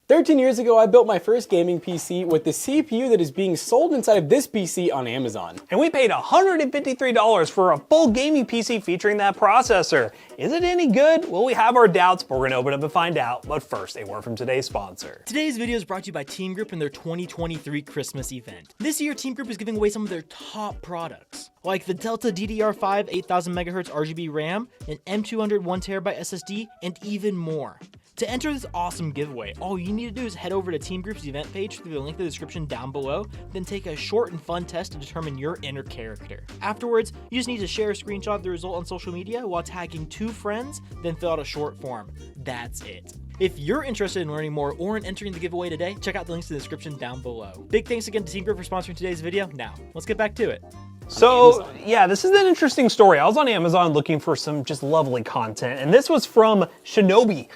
13 years ago, I built my first gaming PC with the CPU that is being sold inside of this PC on Amazon. And we paid $153 for a full gaming PC featuring that processor. Is it any good? Well, we have our doubts, but we're gonna open up and find out. But first, a word from today's sponsor. Today's video is brought to you by Team Group and their 2023 Christmas event. This year, Team Group is giving away some of their top products, like the Delta DDR5 8000 MHz RGB RAM, an M200 1TB SSD, and even more. To enter this awesome giveaway, all you need to do is head over to Team Group's event page through the link in the description down below, then take a short and fun test to determine your inner character. Afterwards, you just need to share a screenshot of the result on social media while tagging 2 friends, then fill out a short form. That's it. If you're interested in learning more or in entering the giveaway today, check out the links in the description down below. Big thanks again to Team Group for sponsoring today's video. Now, let's get back to it. So yeah, this is an interesting story. I was on Amazon looking for some just lovely content, and this was from Shinobi.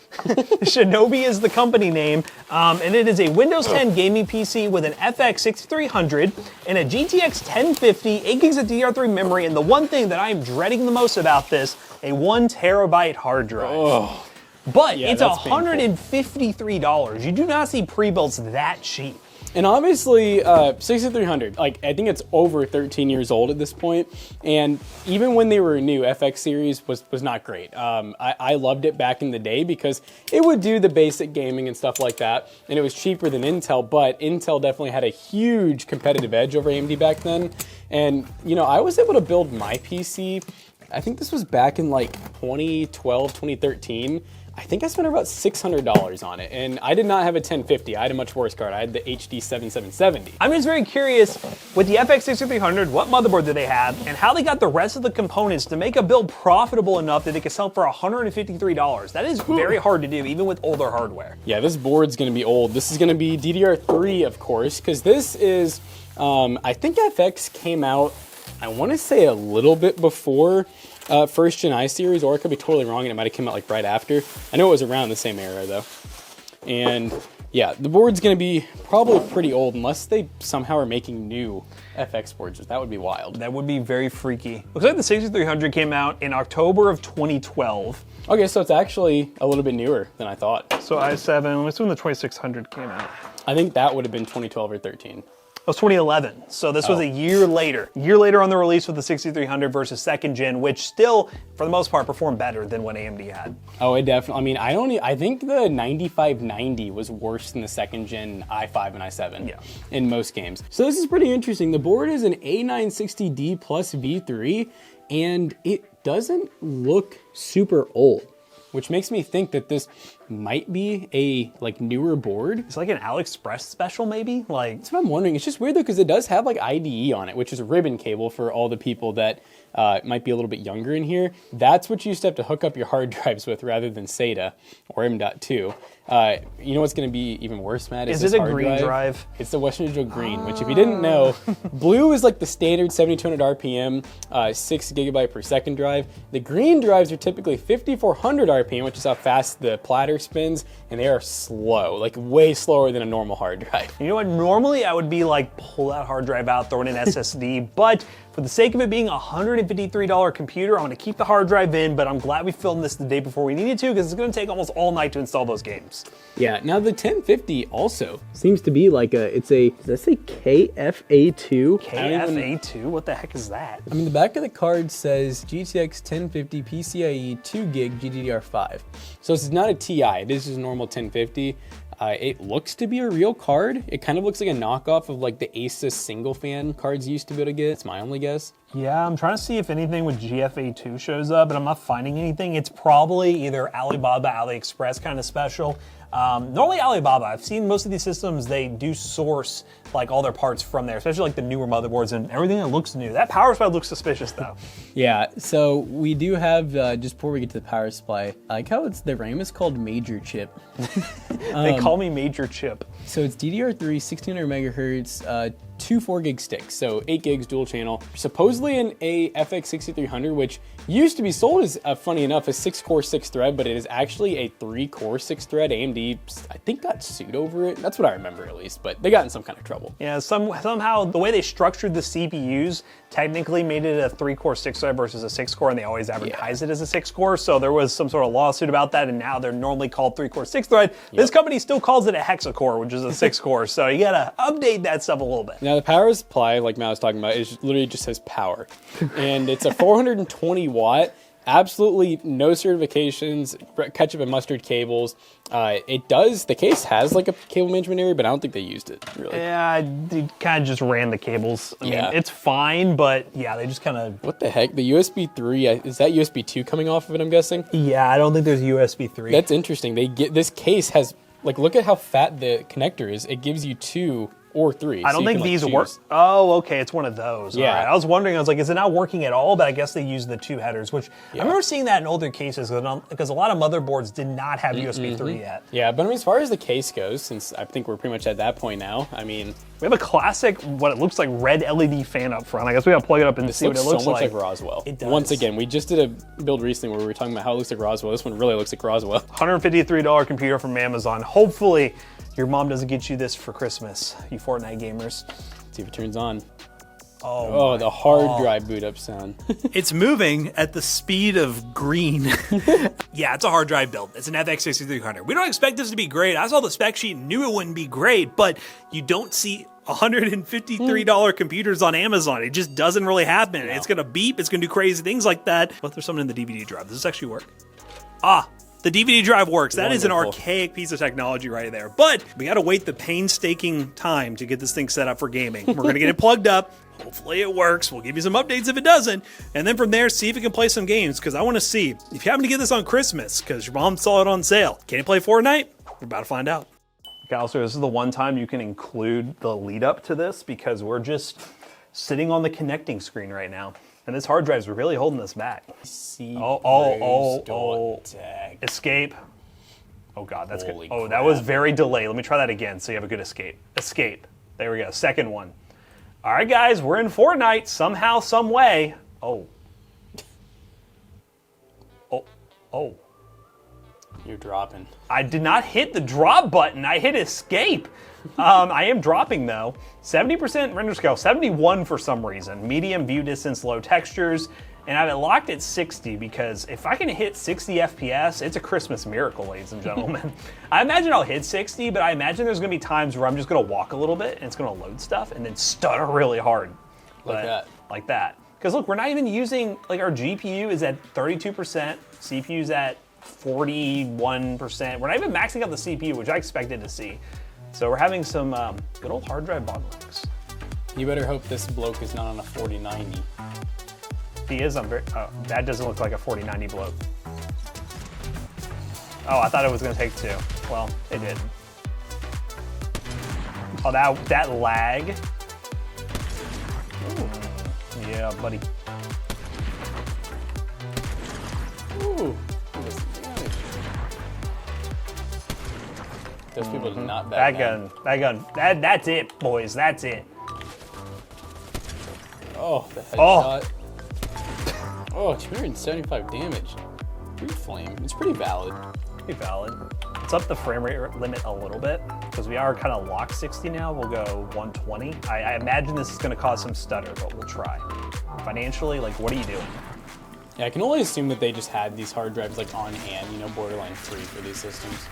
Shinobi is the company name, and it is a Windows 10 gaming PC with an FX 6300 and a GTX 1050, 8 gigs of DDR3 memory, and the one thing that I am dreading the most about this, a 1 terabyte hard drive. Oh. But Yeah, it's that's $153. You do not see pre-builts that cheap. And obviously, 6300, like, I think it's over 13 years old at this point. And even when they were new, FX series was not great. I loved it back in the day because it would do the basic gaming and stuff like that. And it was cheaper than Intel, but Intel definitely had a huge competitive edge over AMD back then. And, you know, I was able to build my PC, I think this was back in like 2012, 2013. I think I spent about $600 on it, and I did not have a 1050. I had a much worse card. I had the HD 7770. I'm just very curious, with the FX 6300, what motherboard do they have, and how they got the rest of the components to make a build profitable enough that they could sell for $153. That is very hard to do, even with older hardware. Yeah, this board's gonna be old. This is gonna be DDR3, of course, because this is, I think FX came out, I wanna say a little bit before first gen I series, or I could be totally wrong and it might have come out like right after. I know it was around the same era though. And yeah, the board's gonna be probably pretty old unless they somehow are making new FX boards. That would be wild. That would be very freaky. Looks like the 6300 came out in October of 2012. Okay, so it's actually a little bit newer than I thought. So i7, let me see when the 2600 came out. I think that would have been 2012 or 13. It was 2011, so this was a year later. A year later on the release with the 6300 versus second gen, which still, for the most part, performed better than what AMD had. Oh, it definitely, I mean, I think the 9590 was worse than the second gen i5 and i7 in most games. So this is pretty interesting. The board is an A960D plus V3, and it doesn't look super old, which makes me think that this might be a like newer board. It's like an AliExpress special maybe? Like, that's what I'm wondering. It's just weird though, because it does have like IDE on it, which is a ribbon cable for all the people that might be a little bit younger in here. That's what you used to have to hook up your hard drives with rather than SATA or M.2. You know what's gonna be even worse, Matt? Is it a green drive? It's the Western Digital Green, which if you didn't know, blue is like the standard 7200 RPM, 6 GB per second drive. The green drives are typically 5400 RPM, which is how fast the platter spins, and they are slow, like way slower than a normal hard drive. You know what, normally I would be like, pull that hard drive out, throw in an SSD, but for the sake of it being a $153 computer, I'm gonna keep the hard drive in, but I'm glad we filmed this the day before we needed to, because it's gonna take almost all night to install those games. Yeah, now the 1050 also seems to be like does that say KFA2? KFA2? What the heck is that? I mean, the back of the card says GTX 1050 PCIe 2 gig GDDR5. So this is not a TI, this is a normal 1050. It looks to be a real card. It kind of looks like a knockoff of like the Asus single fan cards you used to be able to get. It's my only guess. Yeah, I'm trying to see if anything with GFA2 shows up, but I'm not finding anything. It's probably either Alibaba, AliExpress kind of special. Normally Alibaba, I've seen most of these systems, they do source like all their parts from there, especially like the newer motherboards and everything that looks new. That power supply looks suspicious though. Yeah, so we do have, just before we get to the power supply, I like how the RAM is called Major Chip. They call me Major Chip. So it's DDR3, 1600 megahertz, two 4 gig sticks, so 8 gigs dual channel. Supposedly an FX 6300, which used to be sold as, funny enough, a 6-core 6-thread, but it is actually a 3-core 6-thread. AMD, I think, got sued over it. That's what I remember at least, but they got in some kind of trouble. Yeah, somehow the way they structured the CPUs technically made it a 3-core 6-thread versus a 6-core, and they always advertise it as a 6-core. So there was some sort of lawsuit about that, and now they're normally called 3-core 6-thread. This company still calls it a hexacore, which is a 6-core. So you gotta update that stuff a little bit. Now the power supply, like Matt was talking about, is literally just says power, and it's a 420 watt. Absolutely no certifications, ketchup and mustard cables. The case has like a cable management area, but I don't think they used it, really. Yeah, they kind of just ran the cables. I mean, Yeah. it's fine, but yeah, they just kind of... What the heck? The USB 3, is that USB 2 coming off of it, I'm guessing? Yeah, I don't think there's USB 3. That's interesting. This case has, like, look at how fat the connector is. It gives you 2 or 3. I don't think these work. Oh, okay, it's one of those. Yeah. All right. I was wondering, I was like, is it not working at all? But I guess they use the 2 headers, which I remember seeing that in older cases because a lot of motherboards did not have USB 3 yet. Yeah, but I mean, as far as the case goes, since I think we're pretty much at that point now, I mean... We have a classic, what it looks like, red LED fan up front. I guess we gotta plug it up and see what it looks so much like. like Roswell. It does. Once again, we just did a build recently where we were talking about how it looks like Roswell. This one really looks like Roswell. $153 computer from Amazon. Hopefully, your mom doesn't get you this for Christmas, you Fortnite gamers. See if it turns on. Oh, the hard drive boot up sound. It's moving at the speed of green. Yeah, it's a hard drive build. It's an FX 6300. We don't expect this to be great. I saw the spec sheet and knew it wouldn't be great, but you don't see $153 computers on Amazon. It just doesn't really happen. It's gonna beep, it's gonna do crazy things like that. But there's something in the DVD drive. Does this actually work? The DVD drive works. That is an archaic piece of technology right there. But we gotta wait the painstaking time to get this thing set up for gaming. We're gonna get it plugged up. Hopefully it works. We'll give you some updates if it doesn't. And then from there, see if it can play some games. Because I want to see if you happen to get this on Christmas because your mom saw it on sale. Can it play Fortnite? We're about to find out. Okay, also, this is the one time you can include the lead up to this because we're just sitting on the connecting screen right now. And this hard drive is really holding us back. Escape. Oh God, that's Holy good. Oh, crap. that was very delayed. Let me try that again so you have a good escape. Escape. There we go. Second one. All right, guys, we're in Fortnite somehow, some way. Oh. You're dropping. I did not hit the drop button. I hit escape. I am dropping though. 70% render scale, 71 for some reason. Medium view distance, low textures. And I have it locked at 60 because if I can hit 60 FPS, it's a Christmas miracle, ladies and gentlemen. I imagine I'll hit 60, but I imagine there's gonna be times where I'm just gonna walk a little bit and it's gonna load stuff and then stutter really hard. Like that. Because look, we're not even using, like our GPU is at 32%, CPU's at 41%. We're not even maxing out the CPU, which I expected to see. So we're having some good old hard drive bottlenecks. You better hope this bloke is not on a 4090. If he is, I'm very, that doesn't look like a 4090 bloke. Oh, I thought it was gonna take 2. Well, it didn't. Oh, that lag. Ooh. Yeah, buddy. Ooh. Those people did not back down. That gun. That's it, boys. That's it. Oh, the headshot. Oh, 275 damage. Free flame. It's pretty valid. Pretty valid. Let's up the frame rate limit a little bit because we are kind of locked 60 now. We'll go 120. I imagine this is going to cause some stutter, but we'll try. Financially, like, what are you doing? Yeah, I can only assume that they just had these hard drives like on hand, you know, borderline free for these systems.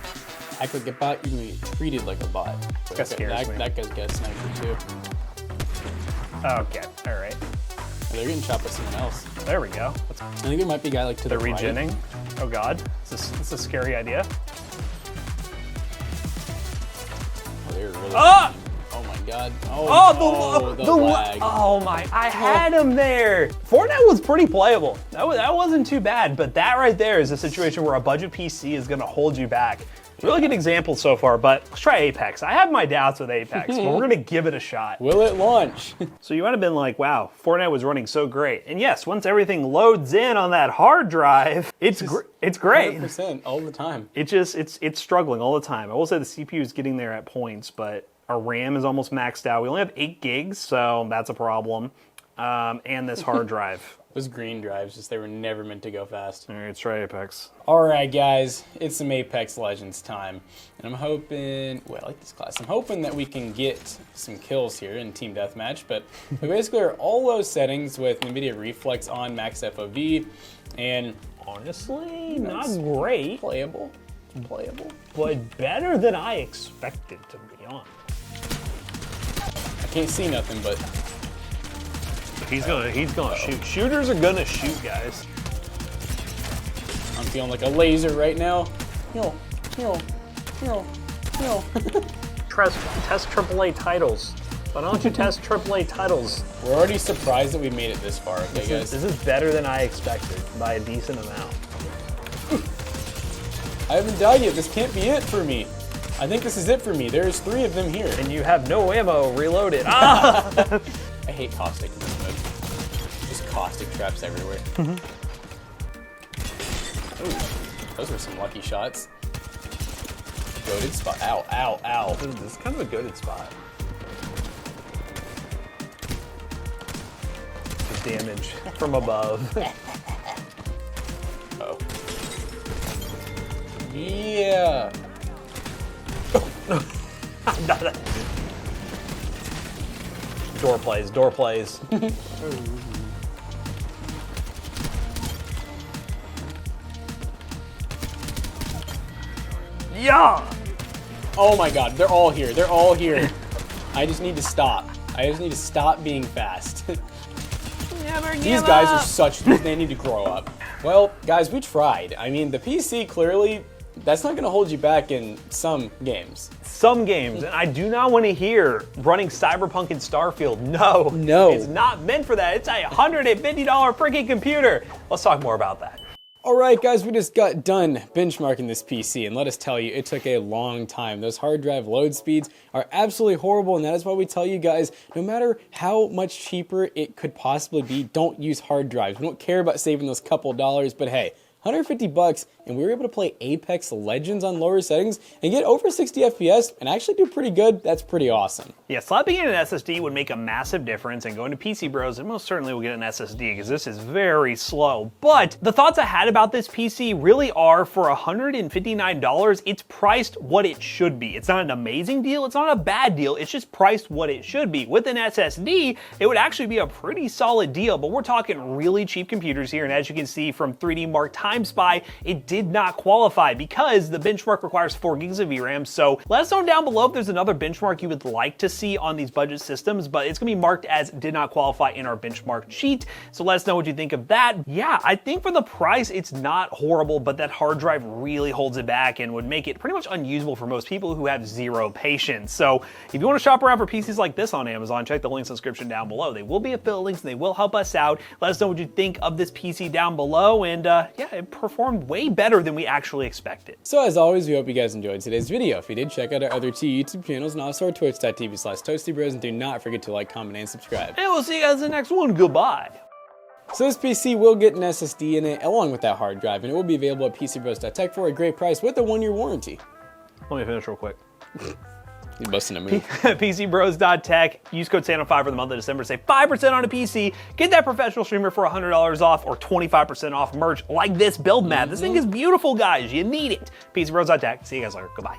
Act like a bot, you're gonna get treated like a bot. That scares me. That guy's got a sniper too. Okay, all right. Oh, they're getting shot by someone else. There we go. I think there might be a guy like to the They're right. regenning. Oh God, this is a scary idea. Oh, they're really. Ah! Oh my God. Oh, the lag. Oh my! I had him there. Fortnite was pretty playable. That wasn't too bad. But that right there is a situation where a budget PC is going to hold you back. Really good example so far, but let's try Apex. I have my doubts with Apex, but we're gonna give it a shot. Will it launch? So you might have been like, wow, Fortnite was running so great. And yes, once everything loads in on that hard drive, it's great. 100% all the time. It's struggling all the time. I will say the CPU is getting there at points, but our RAM is almost maxed out. We only have 8 gigs, so that's a problem. And this hard drive. Those green drives, just they were never meant to go fast. All right, let's try Apex. All right, guys, it's some Apex Legends time. And I'm hoping, well, I like this class. I'm hoping that we can get some kills here in Team Deathmatch, but we basically are all those settings with Nvidia Reflex on, max FOV, and honestly, not great. Playable, but better than I expected, to be honest. I can't see nothing, but he's gonna shoot. Shooters are gonna shoot, guys. I'm feeling like a laser right now. Test AAA titles. Why don't you test AAA titles? We're already surprised that we made it this far, okay, guys? This is better than I expected by a decent amount. I haven't died yet. This can't be it for me. I think this is it for me. There's 3 of them here. And you have no ammo. Reload it. Ah! I hate caustic in this mode. Just caustic traps everywhere. Ooh, those were some lucky shots. Goated spot. Ow, ow, ow. This is kind of a goated spot. The damage from above. Oh. Yeah. Door plays. Yeah! Oh my god, they're all here. They're all here. I just need to stop. I just need to stop being fast. Never give These guys up. are such, they need to grow up. Well, guys, we tried. I mean, the PC clearly, that's not gonna hold you back in some games. Some games, and I do not want to hear running Cyberpunk and Starfield. No. It's not meant for that. It's a $150 freaking computer. Let's talk more about that. All right, guys, we just got done benchmarking this PC, and let us tell you, it took a long time. Those hard drive load speeds are absolutely horrible, and that is why we tell you guys, no matter how much cheaper it could possibly be, don't use hard drives. We don't care about saving those couple dollars, but hey, 150 bucks, and we were able to play Apex Legends on lower settings and get over 60 FPS and actually do pretty good. That's pretty awesome. Yeah, slapping in an SSD would make a massive difference, and going to PC Bros, it most certainly will get an SSD because this is very slow. But the thoughts I had about this PC really are, for $159, it's priced what it should be. It's not an amazing deal, it's not a bad deal, it's just priced what it should be. With an SSD, it would actually be a pretty solid deal, but we're talking really cheap computers here, and as you can see from 3D Mark TimeSpy, it did not qualify because the benchmark requires 4 gigs of VRAM. So let us know down below if there's another benchmark you would like to see on these budget systems, but it's gonna be marked as did not qualify in our benchmark sheet. So let us know what you think of that. Yeah, I think for the price, it's not horrible, but that hard drive really holds it back and would make it pretty much unusable for most people who have zero patience. So if you wanna shop around for PCs like this on Amazon, check the links in the description down below. They will be affiliate links and they will help us out. Let us know what you think of this PC down below, and yeah, it performed way better than we actually expected. So as always, we hope you guys enjoyed today's video. If you did, check out our other 2 YouTube channels and also our twitch.tv/ToastyBros, and do not forget to like, comment, and subscribe. And we'll see you guys in the next one. Goodbye. So this PC will get an SSD in it along with that hard drive, and it will be available at PCBros.tech for a great price with a 1-year warranty. Let me finish real quick. He's busting a move. PCBros.tech. Use code SANTA5 for the month of December. Save 5% on a PC. Get that professional streamer for $100 off or 25% off merch like this build mat. This thing is beautiful, guys. You need it. PCBros.tech. See you guys later. Goodbye.